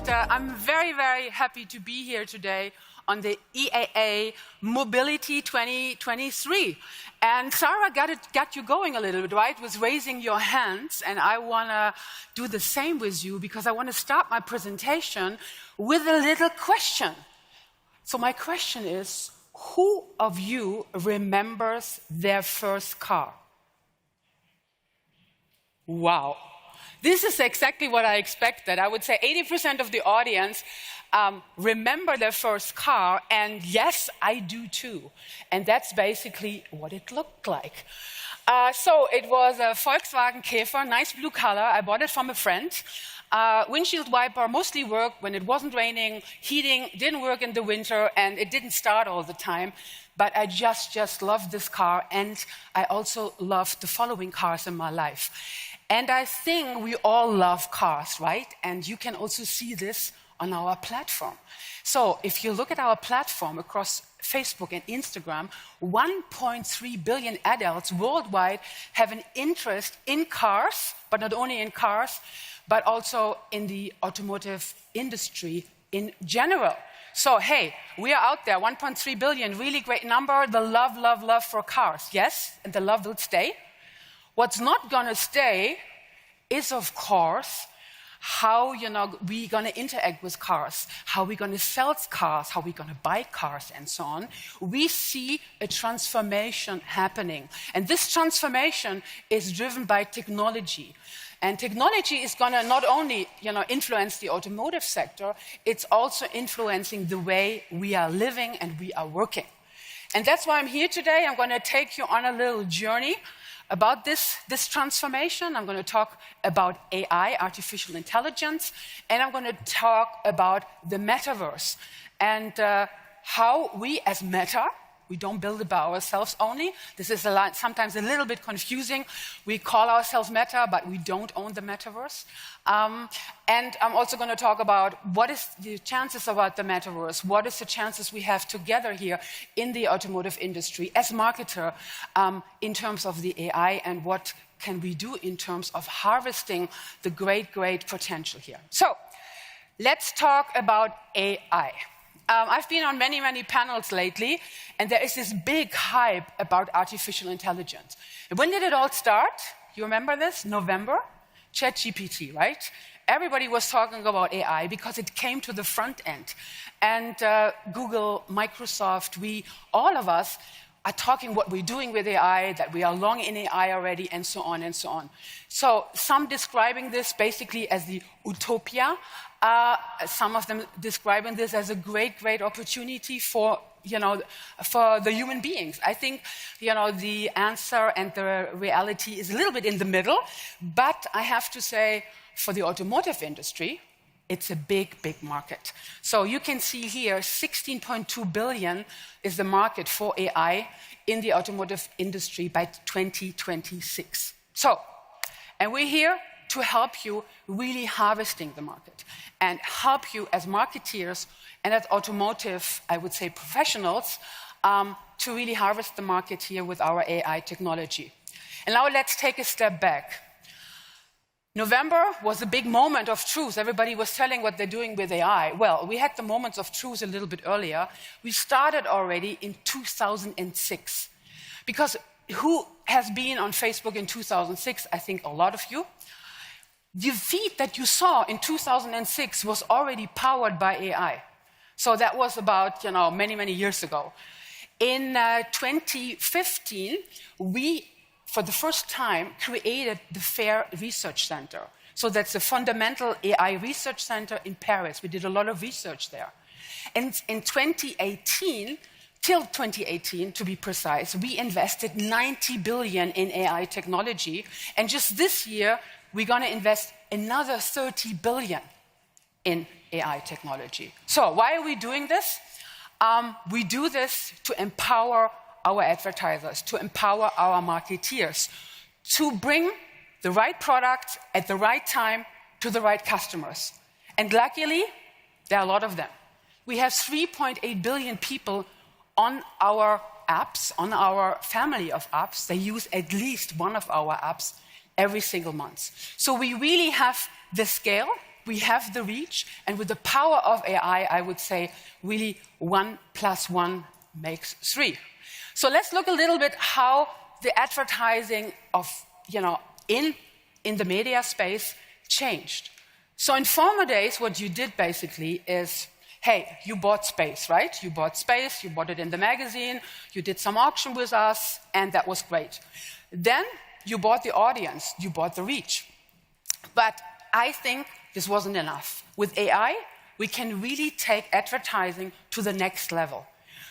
I'm very, very happy to be here today on the IAA Mobility 2023. And Sarah got you going a little bit, right, with raising your hands. And I want to do the same with you because I want to start my presentation with a little question. So my question is, who of you remembers their first car? Wow. This is exactly what I expected. I would say 80% of the audience remember their first car, and yes, I do too. And that's basically what it looked like. So it was a Volkswagen Käfer, nice blue color. I bought it from a friend. Windshield wiper mostly worked when it wasn't raining. Heating didn't work in the winter, and it didn't start all the time. But I just loved this car, and I also loved the following cars in my life. And I think we all love cars, right? And you can also see this on our platform. So if you look at our platform across Facebook and Instagram, 1.3 billion adults worldwide have an interest in cars, but not only in cars, but also in the automotive industry in general. So, hey, we are out there, 1.3 billion, really great number. The love for cars, yes, and the love will stay. What's not going to stay is, of course, how we're going to interact with cars, how we're going to sell cars, how we're going to buy cars, and so on. We see a transformation happening. And this transformation is driven by technology. And technology is going to not only influence the automotive sector, it's also influencing the way we are living and we are working. And that's why I'm here today. I'm going to take you on a little journey about this transformation. I'm going to talk about AI, artificial intelligence, and I'm going to talk about the metaverse and how we as Meta, we don't build it by ourselves only. This is sometimes a little bit confusing. We call ourselves Meta, but we don't own the metaverse. And I'm also going to talk about what is the chances about the metaverse, what is the chances we have together here in the automotive industry as marketer in terms of the AI, and what can we do in terms of harvesting the great potential here. So let's talk about AI. I've been on many panels lately, and there is this big hype about artificial intelligence. And when did it all start? You remember this? November? ChatGPT, right? Everybody was talking about AI because it came to the front end. And Google, Microsoft, all of us are talking what we're doing with AI, that we are long in AI already, and so on and so on. So some describing this basically as the utopia. Some of them describing this as a great opportunity for the human beings. I think, the answer and the reality is a little bit in the middle, but I have to say, for the automotive industry, it's a big market. So you can see here, 16.2 billion is the market for AI in the automotive industry by 2026. So, and we're here to help you really harvesting the market and help you as marketeers and as automotive, I would say, professionals to really harvest the market here with our AI technology. And now let's take a step back. November was a big moment of truth. Everybody was telling what they're doing with AI. Well, we had the moments of truth a little bit earlier. We started already in 2006. Because who has been on Facebook in 2006? I think a lot of you. The feed that you saw in 2006 was already powered by AI. So that was about, many years ago. In 2015, we, for the first time, created the FAIR Research Center. So that's a fundamental AI research center in Paris. We did a lot of research there. And in 2018, till 2018, to be precise, we invested 90 billion in AI technology. And just this year, we're going to invest another 30 billion in AI technology. So why are we doing this? We do this to empower our advertisers, to empower our marketeers, to bring the right product at the right time to the right customers. And luckily, there are a lot of them. We have 3.8 billion people on our apps, on our family of apps. They use at least one of our apps every single month. So we really have the scale, we have the reach, and with the power of AI, I would say really 1 + 1 makes 3. So let's look a little bit how the advertising of, in the media space changed. So in former days, what you did basically is, hey, you bought space, right? You bought space, you bought it in the magazine, you did some auction with us, and that was great. Then you bought the audience, you bought the reach. But I think this wasn't enough. With AI, we can really take advertising to the next level.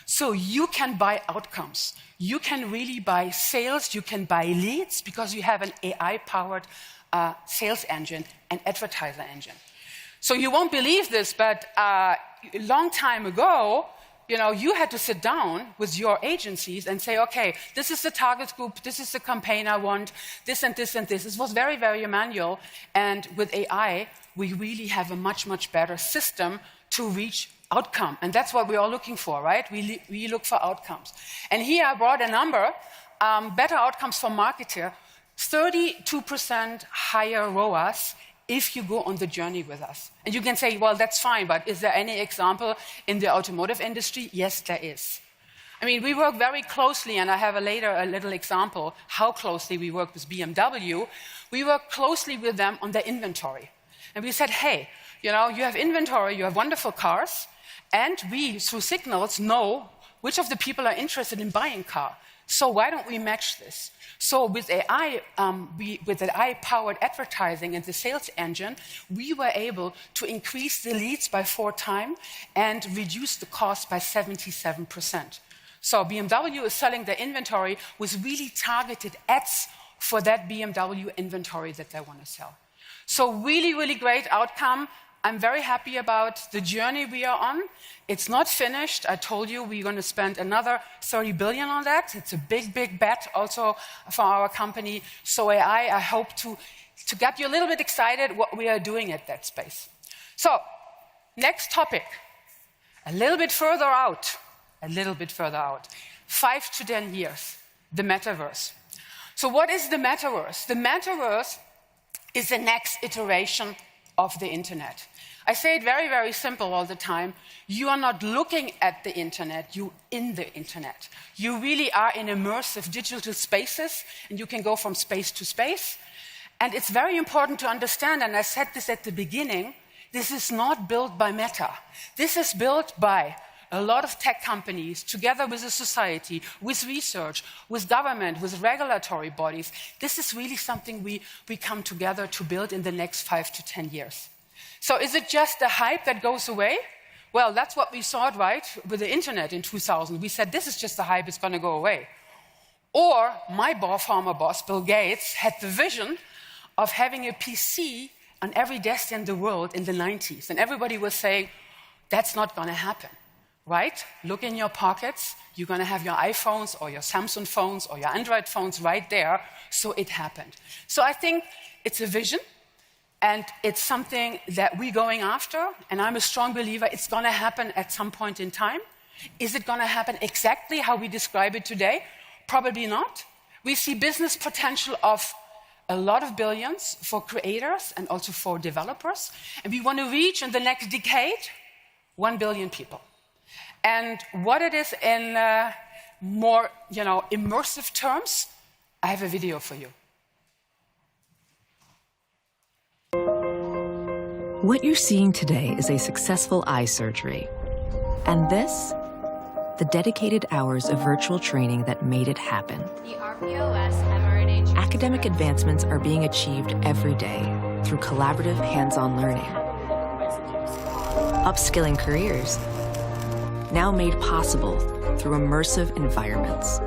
So you can buy outcomes. You can really buy sales, you can buy leads, because you have an AI-powered sales engine and advertiser engine. So you won't believe this, but a long time ago, you had to sit down with your agencies and say, okay, this is the target group, this is the campaign I want, this and this and this. It was very, very manual. And with AI, we really have a much, much better system to reach outcome. And that's what we're all looking for, right? We look for outcomes. And here I brought a number, better outcomes for marketer, 32% higher ROAS if you go on the journey with us. And you can say, well, that's fine, but is there any example in the automotive industry? Yes, there is. I mean, we work very closely, and I have later a little example how closely we work with BMW. We work closely with them on their inventory. And we said, hey, you have inventory, you have wonderful cars, and we, through signals, know which of the people are interested in buying a car. So why don't we match this? So with AI, with AI-powered advertising and the sales engine, we were able to increase the leads by 4 times and reduce the cost by 77%. So BMW is selling their inventory with really targeted ads for that BMW inventory that they want to sell. So really, really great outcome. I'm very happy about the journey we are on. It's not finished. I told you we're going to spend another 30 billion on that. It's a big, big bet also for our company. So AI, I hope to get you a little bit excited what we are doing at that space. So next topic, a little bit further out, 5 to 10 years, the metaverse. So what is the metaverse? The metaverse is the next iteration of the internet. I say it very, very simple all the time. You are not looking at the internet, you're in the internet. You really are in immersive digital spaces, and you can go from space to space. And it's very important to understand, and I said this at the beginning, this is not built by Meta. This is built by a lot of tech companies, together with the society, with research, with government, with regulatory bodies. This is really something we come together to build in the next 5 to 10 years. So is it just a hype that goes away? Well, that's what we saw, right, with the internet in 2000. We said, this is just a hype, it's going to go away. Or my former boss, Bill Gates, had the vision of having a PC on every desk in the world in the 90s. And everybody was saying, that's not going to happen. Right? Look in your pockets. You're going to have your iPhones or your Samsung phones or your Android phones right there. So it happened. So I think it's a vision, and it's something that we're going after. And I'm a strong believer it's going to happen at some point in time. Is it going to happen exactly how we describe it today? Probably not. We see business potential of a lot of billions for creators and also for developers. And we want to reach in the next decade 1 billion people. And what it is in more, immersive terms, I have a video for you. What you're seeing today is a successful eye surgery. And this, the dedicated hours of virtual training that made it happen. The RPOS mRNA Academic advancements are being achieved every day through collaborative hands-on learning. Upskilling careers, now made possible through immersive environments.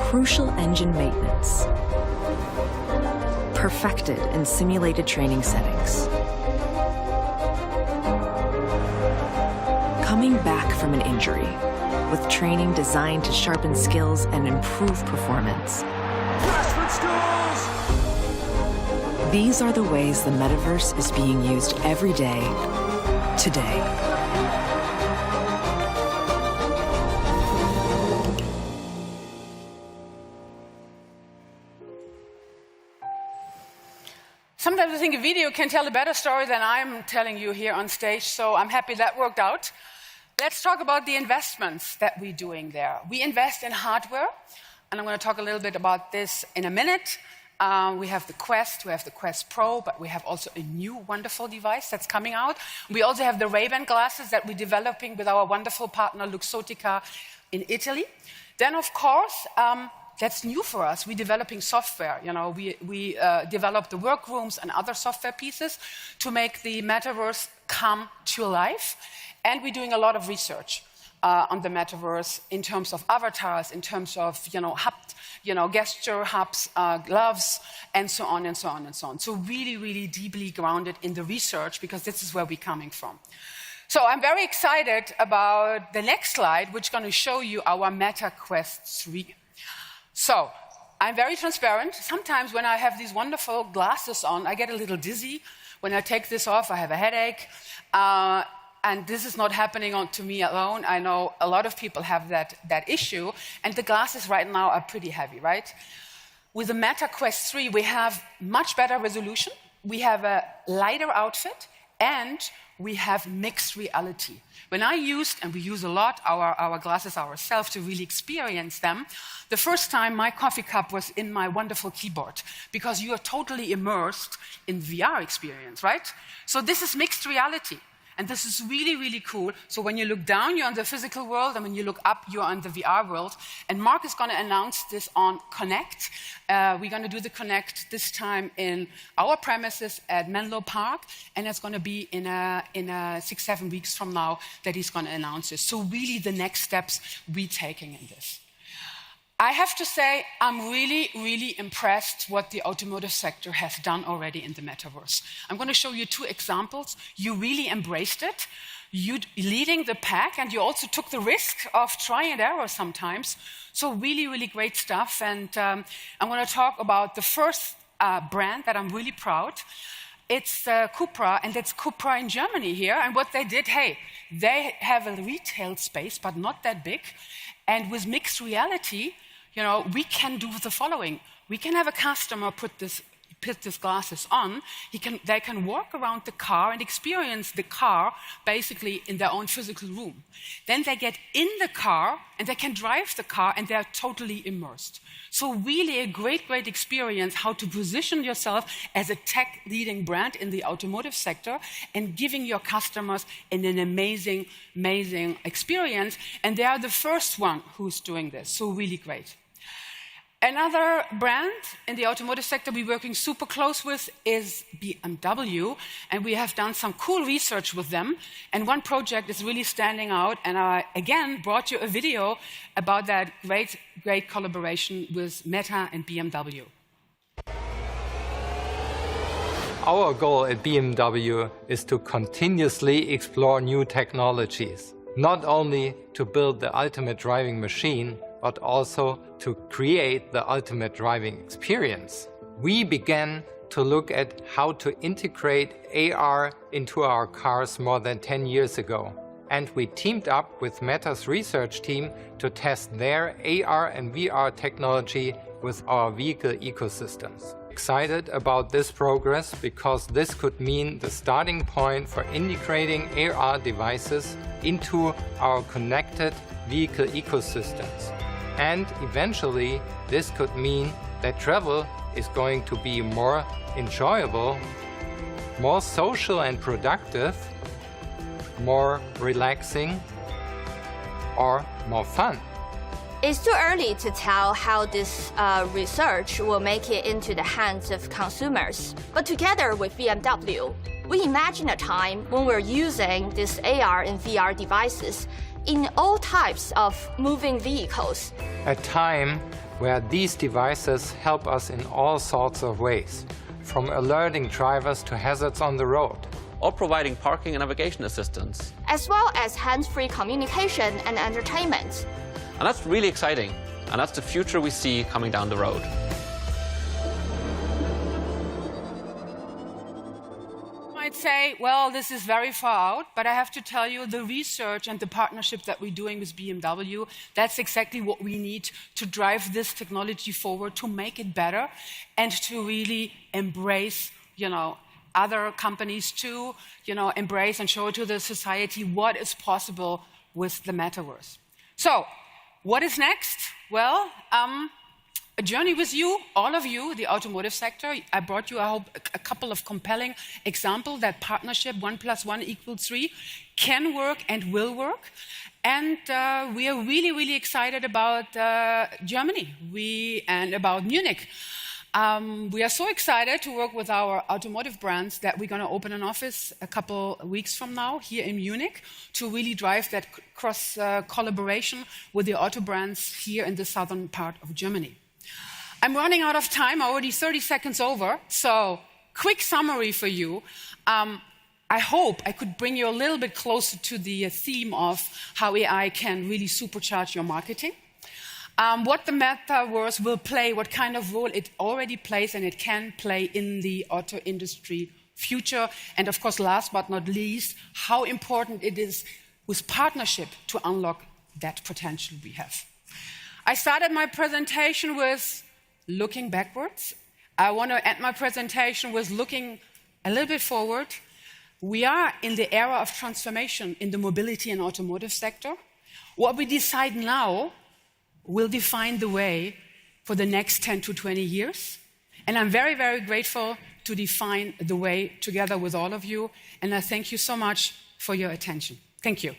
Crucial engine maintenance, perfected in simulated training settings. Coming back from an injury with training designed to sharpen skills and improve performance. These are the ways the metaverse is being used every day, today. Sometimes I think video can tell a better story than I'm telling you here on stage, so I'm happy that worked out. Let's talk about the investments that we're doing there. We invest in hardware, and I'm going to talk a little bit about this in a minute. We have the Quest, we have the Quest Pro, but we have also a new wonderful device that's coming out. We also have the Ray-Ban glasses that we're developing with our wonderful partner Luxottica in Italy. Then, of course, that's new for us. We're developing software. You know, we develop the workrooms and other software pieces to make the metaverse come to life. And we're doing a lot of research on the metaverse in terms of avatars, in terms of gesture hubs, gloves, and so on and so on and so on. So really, really deeply grounded in the research, because this is where we're coming from. So I'm very excited about the next slide, which is going to show you our Meta Quest 3. So I'm very transparent. Sometimes when I have these wonderful glasses on, I get a little dizzy. When I take this off, I have a headache. And this is not happening to me alone. I know a lot of people have that issue. And the glasses right now are pretty heavy, right? With the Meta Quest 3, we have much better resolution. We have a lighter outfit. And we have mixed reality. When I used, and we use a lot, our glasses ourselves to really experience them, the first time my coffee cup was in my wonderful keyboard, because you are totally immersed in VR experience, right? So this is mixed reality. And this is really, really cool. So when you look down, you're on the physical world, and when you look up, you're on the VR world. And Mark is going to announce this on Connect. We're going to do the Connect this time in our premises at Menlo Park, and it's going to be in 6-7 weeks from now that he's going to announce this. So really the next steps we're taking in this. I have to say, I'm really, really impressed what the automotive sector has done already in the metaverse. I'm going to show you 2 examples. You really embraced it. You leading the pack, and you also took the risk of try and error sometimes. So really, really great stuff. And I'm going to talk about the first brand that I'm really proud. It's Cupra, and it's Cupra in Germany here. And what they did, hey, they have a retail space, but not that big. And with mixed reality, we can do the following. We can have a customer put these glasses on. They can walk around the car and experience the car basically in their own physical room. Then they get in the car and they can drive the car, and they're totally immersed. So really a great, great experience how to position yourself as a tech-leading brand in the automotive sector and giving your customers an amazing, amazing experience. And they are the first one who's doing this. So really great. Another brand in the automotive sector we're working super close with is BMW, and we have done some cool research with them. And one project is really standing out, and I, again, brought you a video about that great, great collaboration with Meta and BMW. Our goal at BMW is to continuously explore new technologies, not only to build the ultimate driving machine, but also to create the ultimate driving experience. We began to look at how to integrate AR into our cars more than 10 years ago. And we teamed up with Meta's research team to test their AR and VR technology with our vehicle ecosystems. Excited about this progress because this could mean the starting point for integrating AR devices into our connected vehicle ecosystems. And eventually, this could mean that travel is going to be more enjoyable, more social and productive, more relaxing, or more fun. It's too early to tell how this research will make it into the hands of consumers. But together with BMW, we imagine a time when we're using these AR and VR devices in all types of moving vehicles. A time where these devices help us in all sorts of ways, from alerting drivers to hazards on the road, or providing parking and navigation assistance, as well as hands-free communication and entertainment. And that's really exciting, and that's the future we see coming down the road. Might say, well, this is very far out, but I have to tell you the research and the partnership that we're doing with BMW, that's exactly what we need to drive this technology forward, to make it better and to really embrace, other companies to, embrace and show to the society what is possible with the metaverse. So, what is next? Well, a journey with you, all of you, the automotive sector. I brought you, I hope, a couple of compelling examples that partnership 1 + 1 = 3 can work and will work. And we are really, really excited about Germany and about Munich. We are so excited to work with our automotive brands that we're going to open an office a couple weeks from now here in Munich to really drive that cross collaboration with the auto brands here in the southern part of Germany. I'm running out of time, already 30 seconds over, so quick summary for you. I hope I could bring you a little bit closer to the theme of how AI can really supercharge your marketing. What the metaverse will play, what kind of role it already plays and it can play in the auto industry future. And of course, last but not least, how important it is with partnership to unlock that potential we have. I started my presentation with looking backwards. I want to end my presentation with looking a little bit forward. We are in the era of transformation in the mobility and automotive sector. What we decide now will define the way for the next 10 to 20 years. And I'm very, very grateful to define the way together with all of you. And I thank you so much for your attention. Thank you.